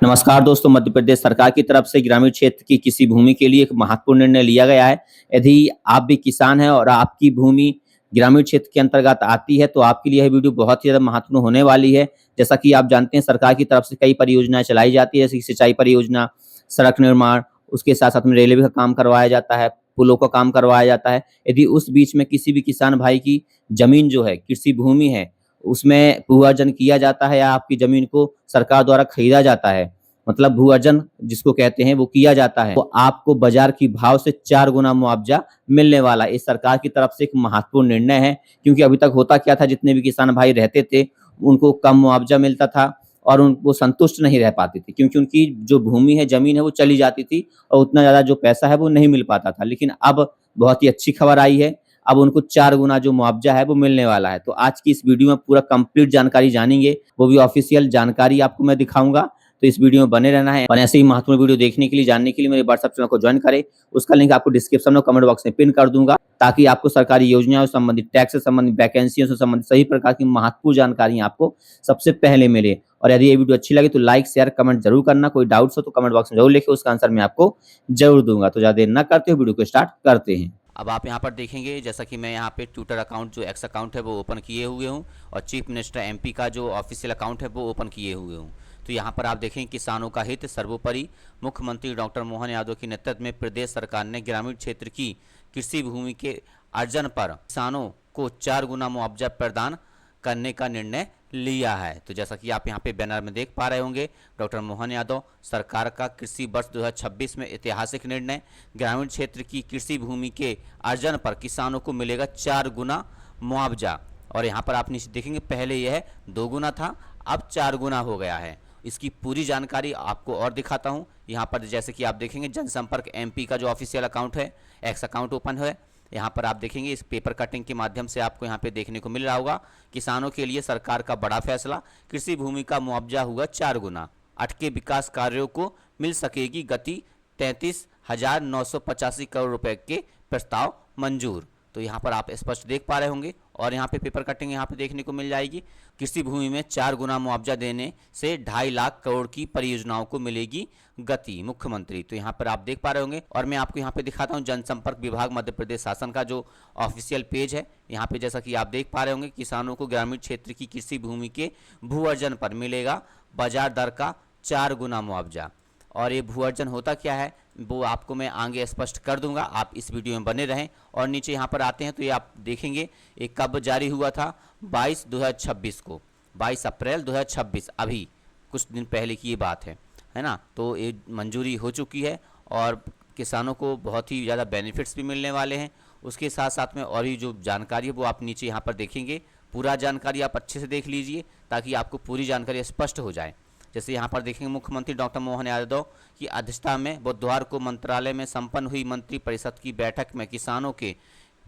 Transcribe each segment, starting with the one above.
नमस्कार दोस्तों, मध्य प्रदेश सरकार की तरफ से ग्रामीण क्षेत्र की किसी भूमि के लिए एक महत्वपूर्ण निर्णय लिया गया है। यदि आप भी किसान हैं और आपकी भूमि ग्रामीण क्षेत्र के अंतर्गत आती है, तो आपके लिए यह वीडियो बहुत ही ज़्यादा महत्वपूर्ण होने वाली है। जैसा कि आप जानते हैं, सरकार की तरफ से कई परियोजनाएँ चलाई जाती है, जैसे कि सिंचाई परियोजना, सड़क निर्माण, उसके साथ-साथ में रेलवे का काम करवाया जाता है, पुलों का काम करवाया जाता है। यदि उस बीच में किसी भी किसान भाई की ज़मीन जो है, कृषि भूमि है, उसमें भू अर्जन किया जाता है या आपकी ज़मीन को सरकार द्वारा खरीदा जाता है, मतलब भू अर्जन जिसको कहते हैं वो किया जाता है, तो आपको बाज़ार की भाव से 4 गुना मुआवज़ा मिलने वाला है। ये सरकार की तरफ से एक महत्वपूर्ण निर्णय है, क्योंकि अभी तक होता क्या था, जितने भी किसान भाई रहते थे, उनको कम मुआवज़ा मिलता था और वो संतुष्ट नहीं रह पाते थे, क्योंकि उनकी जो भूमि है, ज़मीन है, वो चली जाती थी और उतना ज़्यादा जो पैसा है वो नहीं मिल पाता था। लेकिन अब बहुत ही अच्छी खबर आई है, अब उनको 4 गुना जो मुआवज़ा है वो मिलने वाला है। तो आज की इस वीडियो में पूरा कंप्लीट जानकारी जानेंगे, वो भी ऑफ़िशियल जानकारी आपको मैं दिखाऊँगा। तो इस वीडियो में बने रहना है और ऐसे ही महत्वपूर्ण वीडियो देखने के लिए, जानने के लिए मेरे व्हाट्सएप चैनल को जॉइन करें। उसका लिंक आपको डिस्क्रिप्शन में कमेंट बॉक्स में पिन कर दूँगा, ताकि आपको सरकारी योजनाओं से संबंधित, टैक्स से संबंधित, वैकेंसियों से संबंधित सभी प्रकार की महत्वपूर्ण जानकारियाँ आपको सबसे पहले मिले। और यदि ये वीडियो अच्छी लगे तो लाइक, शेयर, कमेंट ज़रूर करना। कोई डाउट्स हो तो कमेंट बॉक्स में ज़रूर लिखें, उसका आंसर मैं आपको ज़रूर दूँगा। तो ज़्यादा देर ना करते हुए वीडियो को स्टार्ट करते हैं। अब आप यहाँ पर देखेंगे, जैसा कि मैं यहाँ पे ट्विटर अकाउंट जो एक्स अकाउंट है वो ओपन किए हुए हूँ और चीफ मिनिस्टर एमपी का जो ऑफिशियल अकाउंट है वो ओपन किए हुए हूँ। तो यहाँ पर आप देखें, किसानों का हित सर्वोपरि। मुख्यमंत्री डॉक्टर मोहन यादव के नेतृत्व में प्रदेश सरकार ने ग्रामीण क्षेत्र की कृषि भूमि के अर्जन पर किसानों को 4 गुना मुआवजा प्रदान करने का निर्णय लिया है। तो जैसा कि आप यहाँ पे बैनर में देख पा रहे होंगे, डॉक्टर मोहन यादव सरकार का कृषि वर्ष 2026 में ऐतिहासिक निर्णय। ग्रामीण क्षेत्र की कृषि भूमि के अर्जन पर किसानों को मिलेगा 4 गुना मुआवजा। और यहाँ पर आप नीचे देखेंगे, पहले यह 2 गुना था, अब 4 गुना हो गया है। इसकी पूरी जानकारी आपको और दिखाता हूँ। यहाँ पर जैसे कि आप देखेंगे, जनसंपर्क एमपी का जो ऑफिशियल अकाउंट है, एक्स अकाउंट ओपन है। यहाँ पर आप देखेंगे, इस पेपर कटिंग के माध्यम से आपको यहाँ पे देखने को मिल रहा होगा, किसानों के लिए सरकार का बड़ा फैसला, कृषि भूमि का मुआवजा हुआ 4 गुना। अटके विकास कार्यों को मिल सकेगी गति, 33,985 करोड़ रुपए के प्रस्ताव मंजूर। तो यहाँ पर आप स्पष्ट देख पा रहे होंगे और यहाँ पे पेपर कटिंग यहाँ पे देखने को मिल जाएगी। कृषि भूमि में 4 गुना मुआवजा देने से 2.5 लाख करोड़ की परियोजनाओं को मिलेगी गति, मुख्यमंत्री। तो यहाँ पर आप देख पा रहे होंगे और मैं आपको यहाँ पे दिखाता हूँ जनसंपर्क विभाग मध्य प्रदेश शासन का जो ऑफिशियल पेज है। यहाँ पे जैसा कि आप देख पा रहे होंगे, किसानों को ग्रामीण क्षेत्र की कृषि भूमि के भू अर्जन पर मिलेगा बाजार दर का 4 गुना मुआवजा। और ये भू अर्जन होता क्या है वो आपको मैं आगे स्पष्ट कर दूंगा, आप इस वीडियो में बने रहें। और नीचे यहाँ पर आते हैं तो ये आप देखेंगे, ये कब जारी हुआ था, 22/2026 को, 22 अप्रैल 2026, अभी कुछ दिन पहले की ये बात है ना। तो ये मंजूरी हो चुकी है और किसानों को बहुत ही ज़्यादा बेनिफिट्स भी मिलने वाले हैं। उसके साथ साथ में और भी जो जानकारी है वो आप नीचे यहाँ पर देखेंगे। पूरा जानकारी आप अच्छे से देख लीजिए ताकि आपको पूरी जानकारी स्पष्ट हो जाए। जैसे यहाँ पर देखेंगे, मुख्यमंत्री डॉक्टर मोहन यादव की अध्यक्षता में बुधवार को मंत्रालय में संपन्न हुई मंत्रिपरिषद की बैठक में किसानों के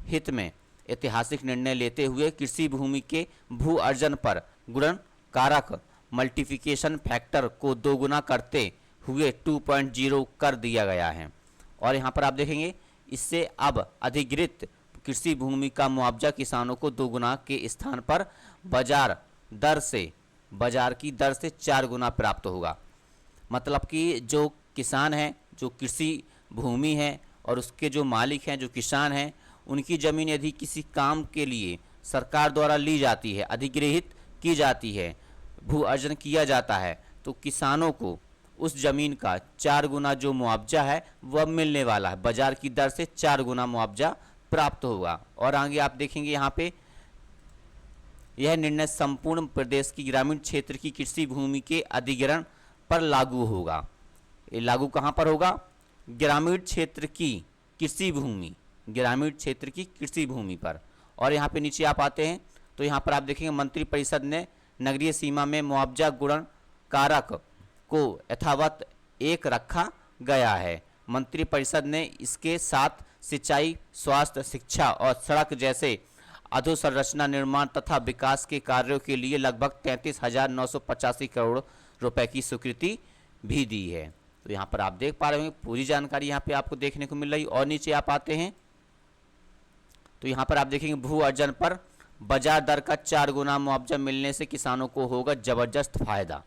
हित में ऐतिहासिक निर्णय लेते हुए कृषि भूमि के भू अर्जन पर गुणन कारक मल्टीप्लिकेशन फैक्टर को 2 गुना करते हुए 2.0 कर दिया गया है। और यहाँ पर आप देखेंगे, इससे अब अधिग्रहित कृषि भूमि का मुआवजा किसानों को 2 गुना के स्थान पर बाजार की दर से 4 गुना प्राप्त होगा। मतलब कि जो किसान हैं, जो कृषि भूमि है और उसके जो मालिक हैं, जो किसान हैं, उनकी ज़मीन यदि किसी काम के लिए सरकार द्वारा ली जाती है, अधिग्रहित की जाती है, भू अर्जन किया जाता है, तो किसानों को उस ज़मीन का 4 गुना जो मुआवजा है वह मिलने वाला है। बाजार की दर से 4 गुना मुआवजा प्राप्त होगा। और आगे आप देखेंगे, यहाँ पे यह निर्णय संपूर्ण प्रदेश की ग्रामीण क्षेत्र की कृषि भूमि के अधिग्रहण पर लागू होगा। ये लागू कहाँ पर होगा, ग्रामीण क्षेत्र की कृषि भूमि, ग्रामीण क्षेत्र की कृषि भूमि पर। और यहाँ पे नीचे आप आते हैं तो यहाँ पर आप देखेंगे, मंत्रिपरिषद ने नगरीय सीमा में मुआवजा गुणन कारक को यथावत 1 रखा गया है। मंत्रिपरिषद ने इसके साथ सिंचाई, स्वास्थ्य, शिक्षा और सड़क जैसे अधोसंरचना निर्माण तथा विकास के कार्यों के लिए लगभग 33,985 करोड़ रुपए की स्वीकृति भी दी है। तो यहाँ पर आप देख पा रहे होंगे, पूरी जानकारी यहाँ पे आपको देखने को मिल रही। और नीचे आप आते हैं तो यहाँ पर आप देखेंगे, भू अर्जन पर बाजार दर का 4 गुना मुआवजा मिलने से किसानों को होगा जबरदस्त फायदा।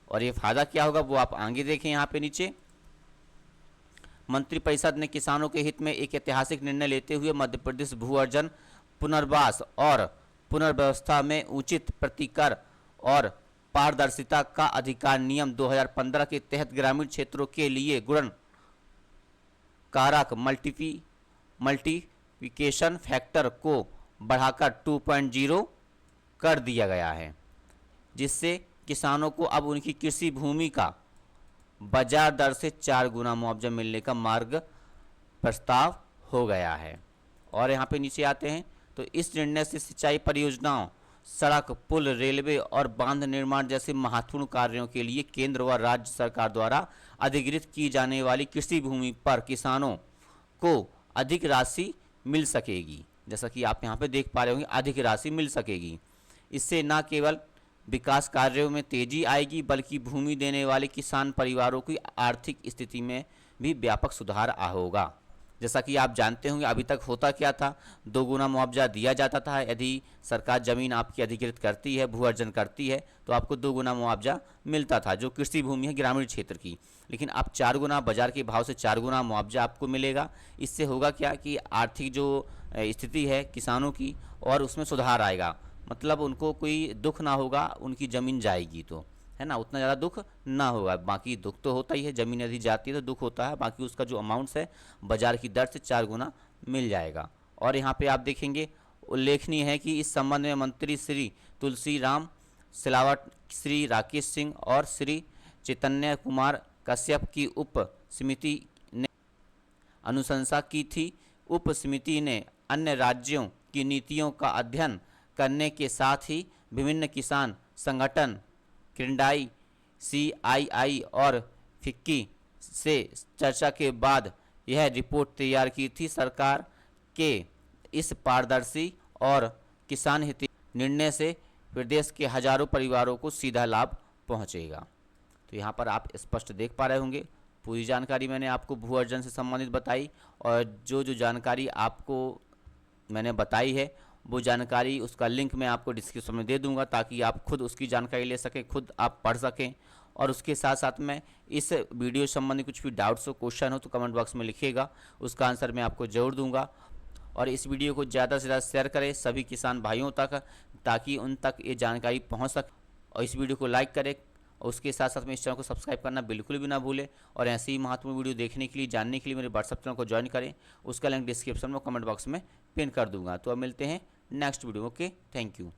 और ये फायदा क्या होगा वो आप आगे देखें यहाँ पे नीचे। मंत्रिपरिषद ने किसानों के हित में एक ऐतिहासिक निर्णय लेते हुए मध्य प्रदेश भू अर्जन, पुनर्वास और पुनर्व्यवस्था में उचित प्रतिकर और पारदर्शिता का अधिकार नियम 2015 के तहत ग्रामीण क्षेत्रों के लिए गुणन कारक मल्टीप्लिकेशन फैक्टर को बढ़ाकर 2.0 कर दिया गया है, जिससे किसानों को अब उनकी कृषि भूमि का बाजार दर से 4 गुना मुआवजा मिलने का मार्ग प्रस्ताव हो गया है। और यहाँ पे नीचे आते हैं तो इस निर्णय से सिंचाई परियोजनाओं, सड़क, पुल, रेलवे और बांध निर्माण जैसे महत्वपूर्ण कार्यों के लिए केंद्र व राज्य सरकार द्वारा अधिग्रहित की जाने वाली कृषि भूमि पर किसानों को अधिक राशि मिल सकेगी। जैसा कि आप यहाँ पे देख पा रहे होंगे, अधिक राशि मिल सकेगी। इससे न केवल विकास कार्यों में तेजी आएगी बल्कि भूमि देने वाले किसान परिवारों की आर्थिक स्थिति में भी व्यापक सुधार होगा। जैसा कि आप जानते होंगे अभी तक होता क्या था, 2 गुना मुआवजा दिया जाता था। यदि सरकार ज़मीन आपकी अधिग्रहित करती है, भू अर्जन करती है, तो आपको 2 गुना मुआवजा मिलता था जो कृषि भूमि है ग्रामीण क्षेत्र की। लेकिन अब 4 गुना, बाजार के भाव से 4 गुना मुआवजा आपको मिलेगा। इससे होगा क्या कि आर्थिक जो स्थिति है किसानों की और उसमें सुधार आएगा, मतलब उनको कोई दुख ना होगा, उनकी ज़मीन जाएगी तो, है ना, उतना ज़्यादा दुख ना होगा। बाकी दुख तो होता ही है, ज़मीन यदि जाती है तो दुख होता है, बाकी उसका जो अमाउंट्स है बाजार की दर से 4 गुना मिल जाएगा। और यहाँ पे आप देखेंगे उल्लेखनीय है कि इस संबंध में मंत्री श्री तुलसीराम सिलावट, श्री राकेश सिंह और श्री चैतन्य कुमार कश्यप की उप समिति ने अनुशंसा की थी। उप समिति ने अन्य राज्यों की नीतियों का अध्ययन करने के साथ ही विभिन्न किसान संगठन, क्रेडाई, CII और फिक्की से चर्चा के बाद यह रिपोर्ट तैयार की थी। सरकार के इस पारदर्शी और किसान हित निर्णय से प्रदेश के हजारों परिवारों को सीधा लाभ पहुंचेगा। तो यहाँ पर आप स्पष्ट देख पा रहे होंगे, पूरी जानकारी मैंने आपको भू अर्जन से संबंधित बताई, और जो जानकारी आपको मैंने बताई है वो जानकारी, उसका लिंक मैं आपको डिस्क्रिप्शन में दे दूंगा ताकि आप खुद उसकी जानकारी ले सकें, खुद आप पढ़ सकें। और उसके साथ साथ में इस वीडियो संबंधी कुछ भी डाउट्स हो, क्वेश्चन हो तो कमेंट बॉक्स में लिखिएगा, उसका आंसर मैं आपको ज़रूर दूंगा। और इस वीडियो को ज़्यादा से ज़्यादा शेयर करें सभी किसान भाइयों तक, ताकि उन तक ये जानकारी पहुँच सके। और इस वीडियो को लाइक करें, और उसके साथ साथ में इस चैनल को सब्सक्राइब करना बिल्कुल भी ना भूलें। और ऐसे ही महत्वपूर्ण वीडियो देखने के लिए, जानने के लिए मेरे व्हाट्सएप चैनल को ज्वाइन करें, उसका लिंक डिस्क्रिप्शन में कमेंट बॉक्स में पिन कर दूंगा। तो अब मिलते हैं next video. Okay, thank you.